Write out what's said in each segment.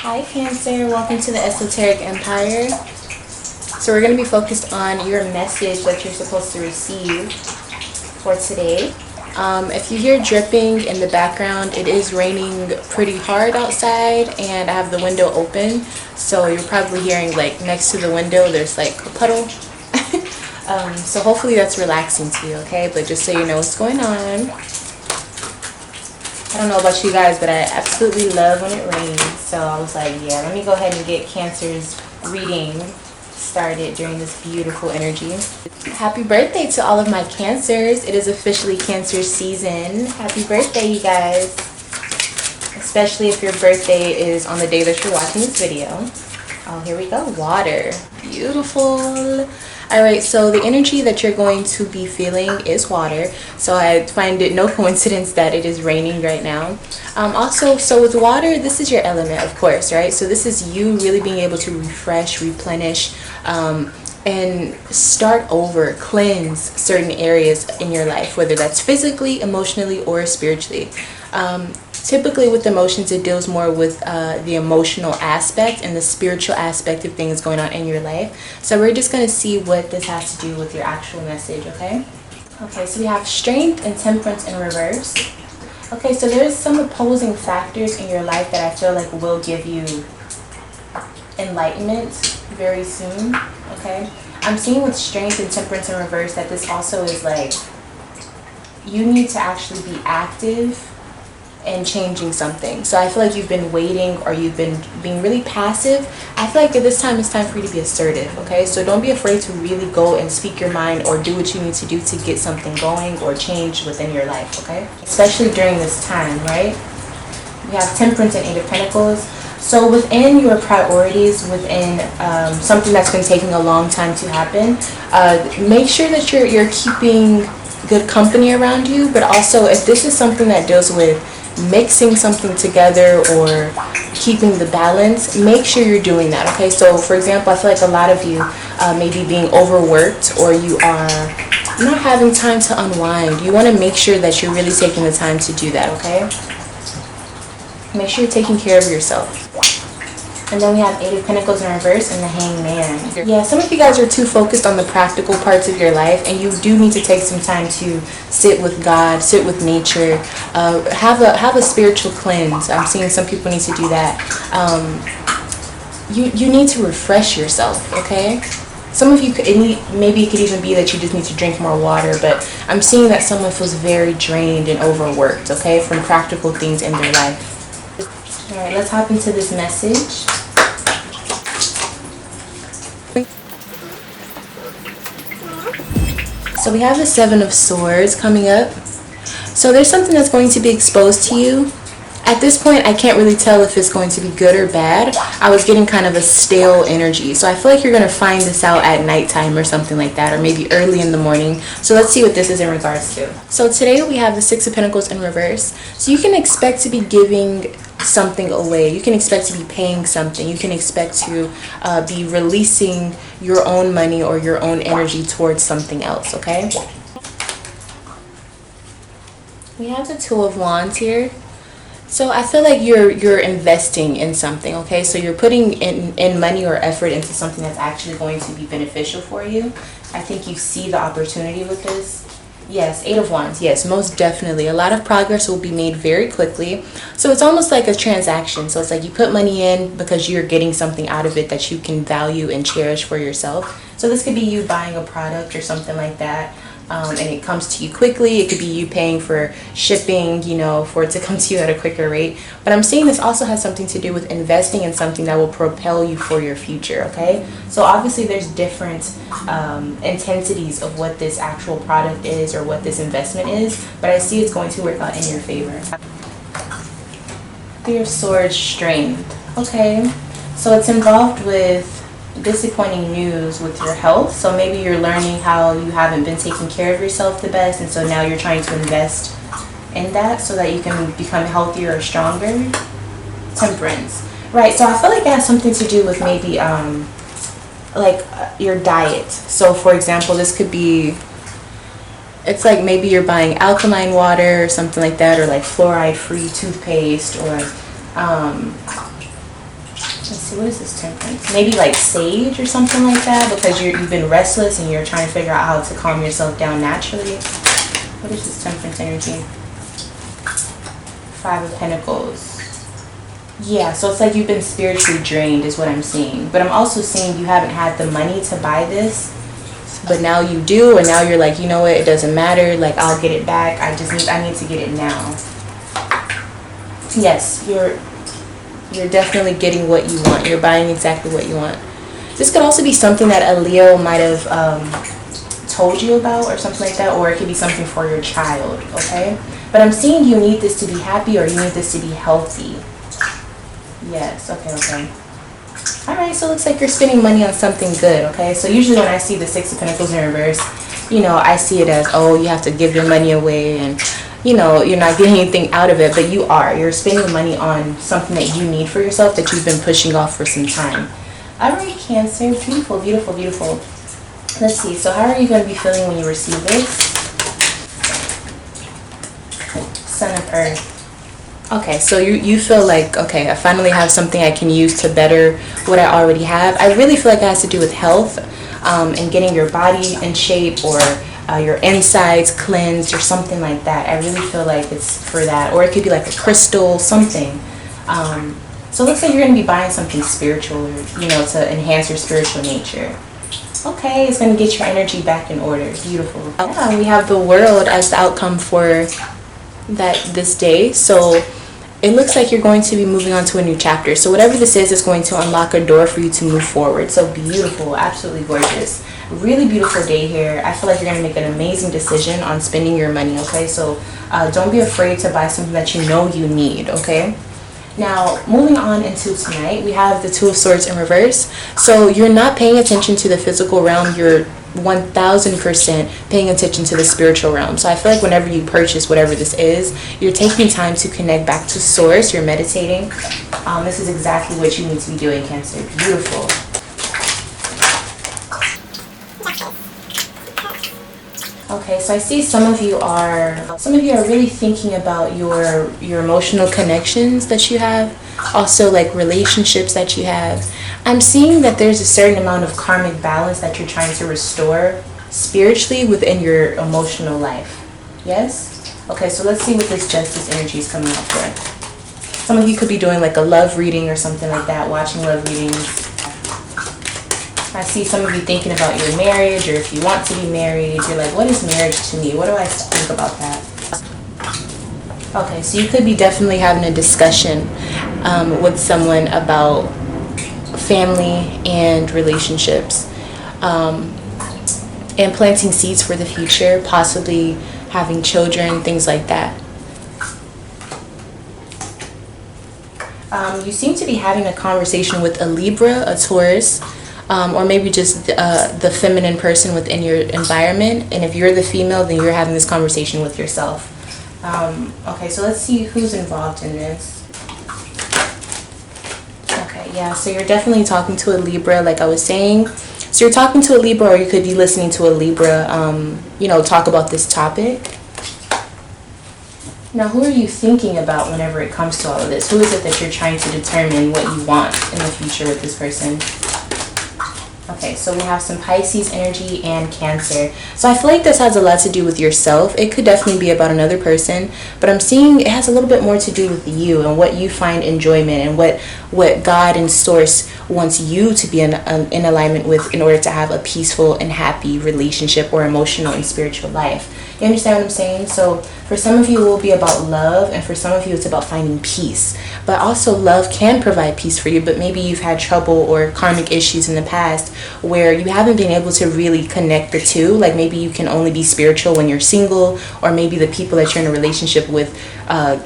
Hi Cancer, welcome to the Esoteric Empire. So we're going to be focused on your message that you're supposed to receive for today. If you hear dripping in the background, it is raining pretty hard outside and I have the window open. So you're probably hearing like next to the window there's like a puddle. So hopefully that's relaxing to you, okay? But just so you know what's going on. I don't know about you guys, but I absolutely love when it rains. So I was like, yeah, let me go ahead and get Cancer's reading started during this beautiful energy. Happy birthday to all of my Cancers. It is officially Cancer season. Happy birthday, you guys. Especially if your birthday is on the day that you're watching this video. Oh, here we go. Water. Beautiful. Alright, so the energy that you're going to be feeling is water. So I find it no coincidence that it is raining right now. Also, so with water, this is your element, of course, right? So this is you really being able to refresh, replenish, and start over, cleanse certain areas in your life, whether that's physically, emotionally, or spiritually. Typically with emotions, it deals more with the emotional aspect and the spiritual aspect of things going on in your life. So we're just going to see what this has to do with your actual message, okay? Okay, so we have strength and temperance in reverse. Okay, so there's some opposing factors in your life that I feel like will give you enlightenment very soon, okay? I'm seeing with strength and temperance in reverse that this also is like you need to actually be active and changing something. So I feel like you've been waiting or you've been being really passive. I feel like at this time it's time for you to be assertive, okay? So don't be afraid to really go and speak your mind or do what you need to do to get something going or change within your life, okay? Especially during this time, right? We have Temperance and Eight of Pentacles. So within your priorities, within something that's been taking a long time to happen, make sure that you're keeping good company around you, but also if this is something that deals with mixing something together or keeping the balance, make sure you're doing that, okay? So for example, I feel like a lot of you may be being overworked or you are not having time to unwind. You want to make sure that you're really taking the time to do that, okay? Make sure you're taking care of yourself. And then we have Eight of Pentacles in reverse and the Hangman. Yeah, some of you guys are too focused on the practical parts of your life, and you do need to take some time to sit with God, sit with nature, have a spiritual cleanse. I'm seeing some people need to do that. You need to refresh yourself, okay? Some of you, maybe it could even be that you just need to drink more water, but I'm seeing that someone feels very drained and overworked, okay, from practical things in their life. Alright, let's hop into this message. So we have the Seven of Swords coming up. So there's something that's going to be exposed to you. At this point, I can't really tell if it's going to be good or bad. I was getting kind of a stale energy. So I feel like you're going to find this out at nighttime or something like that, or maybe early in the morning. So let's see what this is in regards to. So today we have the Six of Pentacles in reverse. So you can expect to be giving something away. You can expect to be paying something. You can expect to be releasing your own money or your own energy towards something else, okay? We have the Two of Wands here. So I feel like you're investing in something, okay? So you're putting in money or effort into something that's actually going to be beneficial for you. I think you see the opportunity with this. Yes, Eight of Wands. Yes, most definitely. A lot of progress will be made very quickly. So it's almost like a transaction. So it's like you put money in because you're getting something out of it that you can value and cherish for yourself. So this could be you buying a product or something like that. And it comes to you quickly. It could be you paying for shipping, you know, for it to come to you at a quicker rate. But I'm seeing this also has something to do with investing in something that will propel you for your future, okay? So obviously there's different intensities of what this actual product is or what this investment is, but I see it's going to work out in your favor. Your Sword, Strength. Okay, so it's involved with disappointing news with your health. So maybe you're learning how you haven't been taking care of yourself the best, and so now you're trying to invest in that so that you can become healthier or stronger. Temperance, right? So I feel like it has something to do with maybe your diet. So for example, this could be, it's like maybe you're buying alkaline water or something like that, or like fluoride free toothpaste, or see, what is this temperance? Maybe like sage or something like that, because you've been restless and you're trying to figure out how to calm yourself down naturally. What is this temperance energy? 5 of Pentacles. Yeah, so it's like you've been spiritually drained is what I'm seeing. But I'm also seeing you haven't had the money to buy this, but now you do, and now you're like, you know what, it doesn't matter, like I'll get it back. I need to get it now. Yes, you're definitely getting what you want. You're buying exactly what you want. This could also be something that a Leo might have told you about or something like that, or it could be something for your child, okay? But I'm seeing you need this to be happy, or you need this to be healthy. Yes, okay. Alright, so it looks like you're spending money on something good, okay? So usually when I see the 6 of Pentacles in reverse, you know, I see it as, oh, you have to give your money away and, you know, you're not getting anything out of it, but you are. You're spending money on something that you need for yourself that you've been pushing off for some time. Alright, Cancer. Beautiful, beautiful, beautiful. Let's see. So how are you going to be feeling when you receive this? Son of Earth. Okay, so you feel like, okay, I finally have something I can use to better what I already have. I really feel like it has to do with health and getting your body in shape, or your insides cleansed or something like that. I really feel like it's for that. Or it could be like a crystal, something. So it looks like you're going to be buying something spiritual, or, you know, to enhance your spiritual nature. Okay, it's going to get your energy back in order. Beautiful. Yeah, we have the World as the outcome for this day. So it looks like you're going to be moving on to a new chapter. So whatever this is going to unlock a door for you to move forward. So beautiful, absolutely gorgeous. Really beautiful day here. I feel like you're going to make an amazing decision on spending your money, okay? So don't be afraid to buy something that you know you need, okay? Now, moving on into tonight, we have the 2 of Swords in reverse. So you're not paying attention to the physical realm. You're 1000% paying attention to the spiritual realm. So I feel like whenever you purchase whatever this is, you're taking time to connect back to source. You're meditating. This is exactly what you need to be doing, Cancer. Beautiful. Okay, so I see some of you are really thinking about your emotional connections that you have, also like relationships that you have. I'm seeing that there's a certain amount of karmic balance that you're trying to restore spiritually within your emotional life. Yes? Okay, so let's see what this Justice energy is coming up for. Some of you could be doing like a love reading or something like that, watching love readings. I see some of you thinking about your marriage, or if you want to be married, you're like, what is marriage to me? What do I think about that? Okay, so you could be definitely having a discussion with someone about family and relationships, and planting seeds for the future, possibly having children, things like that. You seem to be having a conversation with a Libra, a Taurus, or maybe just the feminine person within your environment. And if you're the female, then you're having this conversation with yourself. Okay, so let's see who's involved in this. Okay, yeah, so you're definitely talking to a Libra, like I was saying. So you're talking to a Libra, or you could be listening to a Libra, you know, talk about this topic. Now, who are you thinking about whenever it comes to all of this? Who is it that you're trying to determine what you want in the future with this person? Okay, so we have some Pisces energy and Cancer. So I feel like this has a lot to do with yourself. It could definitely be about another person, but I'm seeing it has a little bit more to do with you and what you find enjoyment, and what God and Source wants you to be in alignment with in order to have a peaceful and happy relationship or emotional and spiritual life. You understand what I'm saying? So for some of you, it will be about love, and for some of you, it's about finding peace. But also, love can provide peace for you, but maybe you've had trouble or karmic issues in the past where you haven't been able to really connect the two. Like maybe you can only be spiritual when you're single, or maybe the people that you're in a relationship with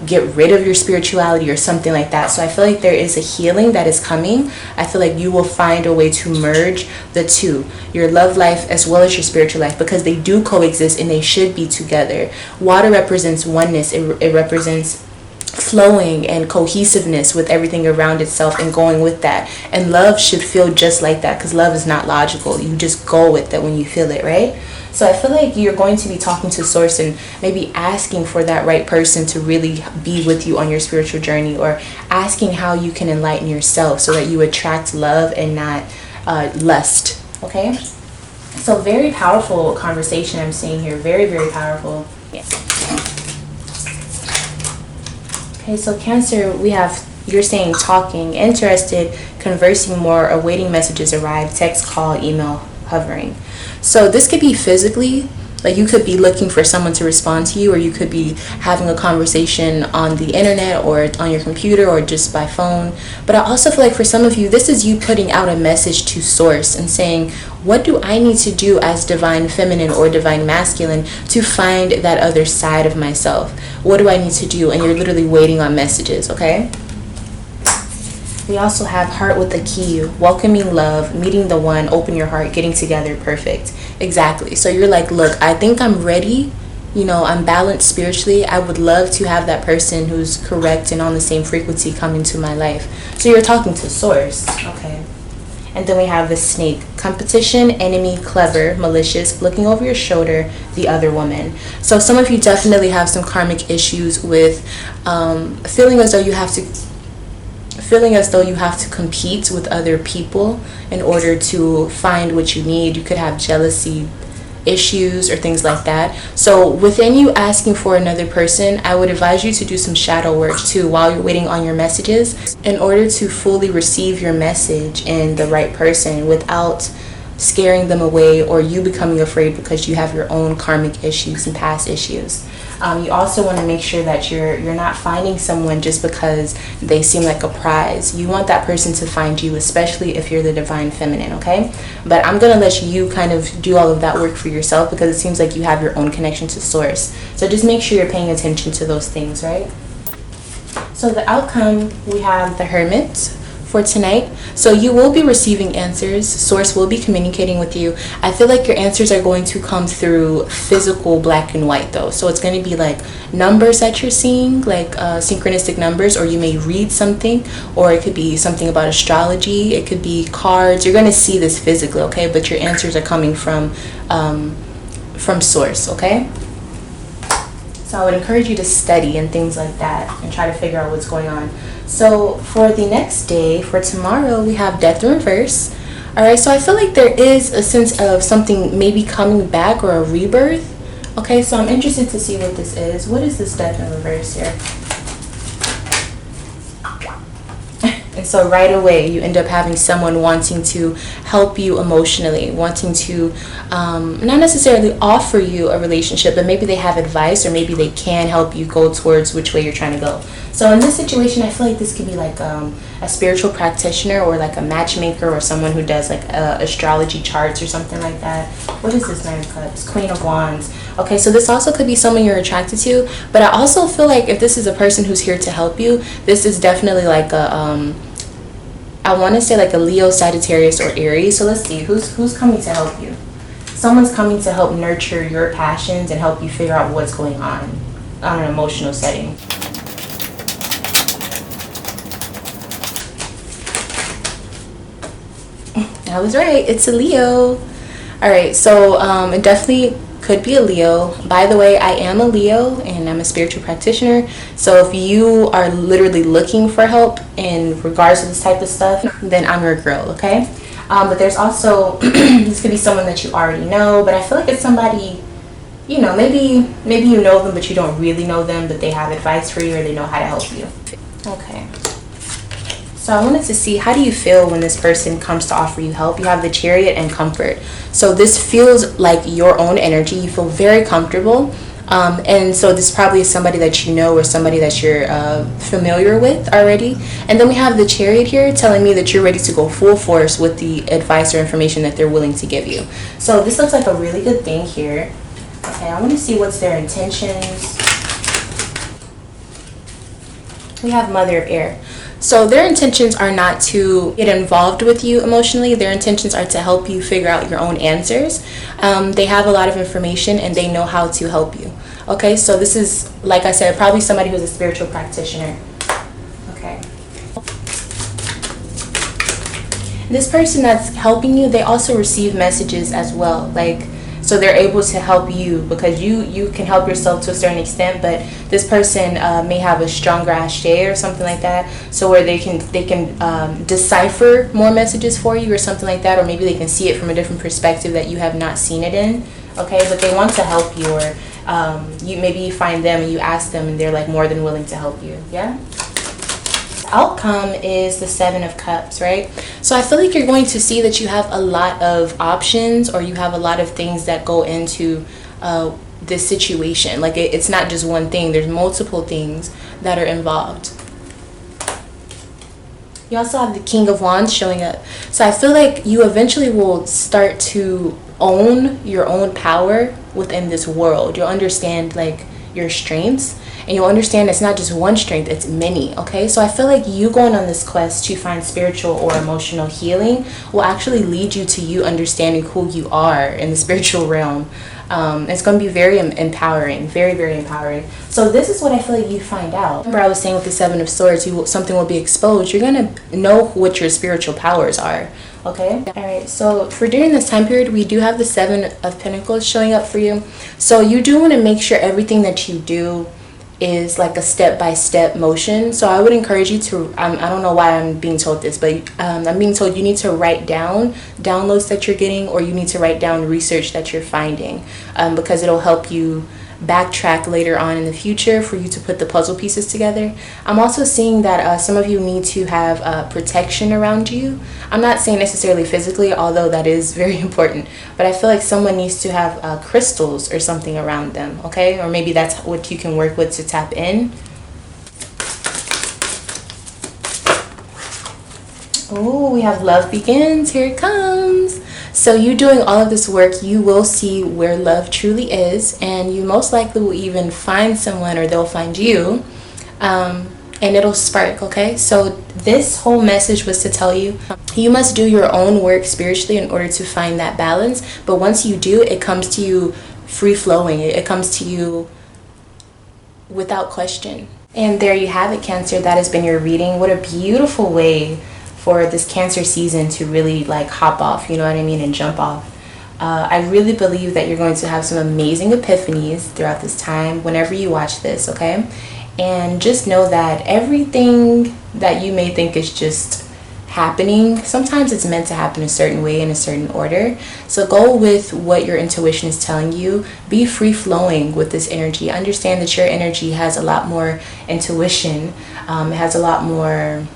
get rid of your spirituality or something like that. So I feel like there is a healing that is coming. I feel like you will find a way to merge the two, your love life as well as your spiritual life, because they do coexist and they should be together. Water represents oneness. It represents flowing and cohesiveness with everything around itself and going with that. And love should feel just like that, because love is not logical. You just go with it when you feel it, right? So I feel like you're going to be talking to source and maybe asking for that right person to really be with you on your spiritual journey, or asking how you can enlighten yourself so that you attract love and not lust. Okay, so very powerful conversation I'm seeing here. Very, very powerful. Yeah. Okay, so Cancer, we have, you're saying talking, interested, conversing more, awaiting messages arrive, text, call, email, hovering. So this could be physically, like you could be looking for someone to respond to you, or you could be having a conversation on the internet or on your computer or just by phone. But I also feel like for some of you, this is you putting out a message to source and saying, what do I need to do as divine feminine or divine masculine to find that other side of myself? What do I need to do? And you're literally waiting on messages, okay? We also have heart with the key, welcoming love, meeting the one, open your heart, getting together, perfect. Exactly. So you're like, look, I think I'm ready. You know, I'm balanced spiritually. I would love to have that person who's correct and on the same frequency come into my life. So you're talking to source. Okay. And then we have the snake, competition, enemy, clever, malicious, looking over your shoulder, the other woman. So some of you definitely have some karmic issues with feeling as though you have to compete with other people in order to find what you need. You could have jealousy issues or things like that. So within you asking for another person, I would advise you to do some shadow work too while you're waiting on your messages, in order to fully receive your message and the right person without scaring them away or you becoming afraid because you have your own karmic issues and past issues. You also want to make sure that you're not finding someone just because they seem like a prize. You want that person to find you, especially if you're the divine feminine, okay? But I'm going to let you kind of do all of that work for yourself, because it seems like you have your own connection to source. So just make sure you're paying attention to those things, right? So the outcome, we have the Hermit for tonight. So you will be receiving answers. Source will be communicating with you. I feel like your answers are going to come through physical black and white though. So it's going to be like numbers that you're seeing, like synchronistic numbers, or you may read something, or it could be something about astrology. It could be cards. You're going to see this physically, okay? But your answers are coming from source, okay? So I would encourage you to study and things like that and try to figure out what's going on. So for the next day, for tomorrow, we have Death in Reverse. All right, so I feel like there is a sense of something maybe coming back or a rebirth. Okay, so I'm interested to see what this is. What is this Death in Reverse here? And so right away, you end up having someone wanting to help you emotionally, wanting to not necessarily offer you a relationship, but maybe they have advice, or maybe they can help you go towards which way you're trying to go. So in this situation, I feel like this could be like a spiritual practitioner, or like a matchmaker, or someone who does like astrology charts or something like that. What is this Nine of Cups? Queen of Wands. Okay, so this also could be someone you're attracted to, but I also feel like if this is a person who's here to help you, this is definitely like a I want to say like a Leo, Sagittarius, or Aries. So let's see, who's coming to help you. Someone's coming to help nurture your passions and help you figure out what's going on an emotional setting. I was right, it's a Leo. All right, so it definitely could be a Leo. By the way, I am a Leo and I'm a spiritual practitioner. So if you are literally looking for help in regards to this type of stuff, then I'm your girl, okay? But there's also, this could be someone that you already know, but I feel like it's somebody, you know, maybe you know them, but you don't really know them, but they have advice for you, or they know how to help you. Okay. So I wanted to see, how do you feel when this person comes to offer you help? You have the Chariot and Comfort. So this feels like your own energy. You feel very comfortable. And so this probably is somebody that you know, or somebody that you're familiar with already. And then we have the Chariot here telling me that you're ready to go full force with the advice or information that they're willing to give you. So this looks like a really good thing here. Okay, I want to see what's their intentions. We have Mother of Air. So their intentions are not to get involved with you emotionally. Their intentions are to help you figure out your own answers. They have a lot of information and they know how to help you. Okay, so this is, like I said, probably somebody who's a spiritual practitioner. Okay. This person that's helping you, they also receive messages as well. So they're able to help you because you can help yourself to a certain extent, but this person may have a stronger ashe or something like that, so where they can decipher more messages for you or something like that, or maybe they can see it from a different perspective that you have not seen it in. Okay, but they want to help you, or you find them and you ask them and they're like more than willing to help you. Yeah. Outcome is the 7 of Cups, right? So I feel like you're going to see that you have a lot of options, or you have a lot of things that go into this situation. Like it's not just one thing, there's multiple things that are involved. You also have the King of Wands showing up. So I feel like you eventually will start to own your own power within this world. You'll understand like your strengths, and you'll understand it's not just one strength, it's many. Okay, so I feel like you going on this quest to find spiritual or emotional healing will actually lead you to you understanding who you are in the spiritual realm. It's going to be very empowering, very, very empowering. So this is what I feel like you find out. Remember I was saying with the 7 of Swords, something will be exposed. You're going to know what your spiritual powers are. Okay. All right. So for during this time period, we do have the 7 of Pentacles showing up for you. So you do want to make sure everything that you do is like a step-by-step motion. So I would encourage you to, I don't know why I'm being told this, but I'm being told you need to write down downloads that you're getting, or you need to write down research that you're finding, because it'll help you backtrack later on in the future for you to put the puzzle pieces together. I'm also seeing that some of you need to have protection around you. I'm not saying necessarily physically, although that is very important, but I feel like someone needs to have crystals or something around them, okay? Or maybe that's what you can work with to tap in. Oh, we have love begins. Here it comes. So you doing all of this work, you will see where love truly is, and you most likely will even find someone, or they'll find you, and it'll spark. Okay, so this whole message was to tell you you must do your own work spiritually in order to find that balance. But once you do, it comes to you free flowing. It comes to you without question. And there you have it, Cancer. That has been your reading. What a beautiful way for this Cancer season to really like hop off, you know what I mean, and jump off. I really believe that you're going to have some amazing epiphanies throughout this time whenever you watch this, okay? And just know that everything that you may think is just happening, sometimes it's meant to happen a certain way in a certain order. So go with what your intuition is telling you. Be free flowing with this energy. Understand that your energy has a lot more intuition. It has a lot more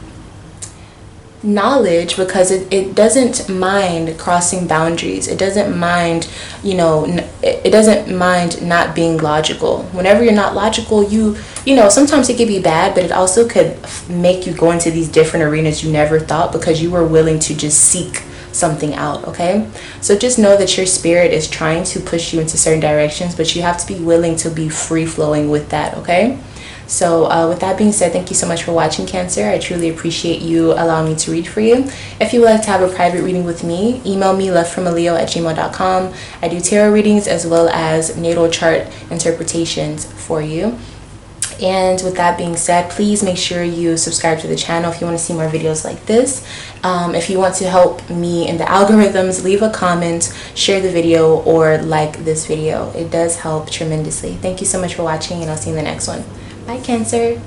knowledge, because it doesn't mind crossing boundaries. It doesn't mind, it doesn't mind not being logical. Whenever you're not logical, you know, sometimes it could be bad, but it also could make you go into these different arenas you never thought, because you were willing to just seek something out. Okay, so just know that your spirit is trying to push you into certain directions, but you have to be willing to be free flowing with that. Okay, so with that being said, thank you so much for watching, Cancer. I truly appreciate you allowing me to read for you. If you would like to have a private reading with me, email me lovefromaleo@gmail.com. I do tarot readings as well as natal chart interpretations for you. And with that being said, please make sure you subscribe to the channel if you want to see more videos like this. If you want to help me in the algorithms, leave a comment, share the video, or like this video. It does help tremendously. Thank you so much for watching, and I'll see you in the next one. Bye, Cancer.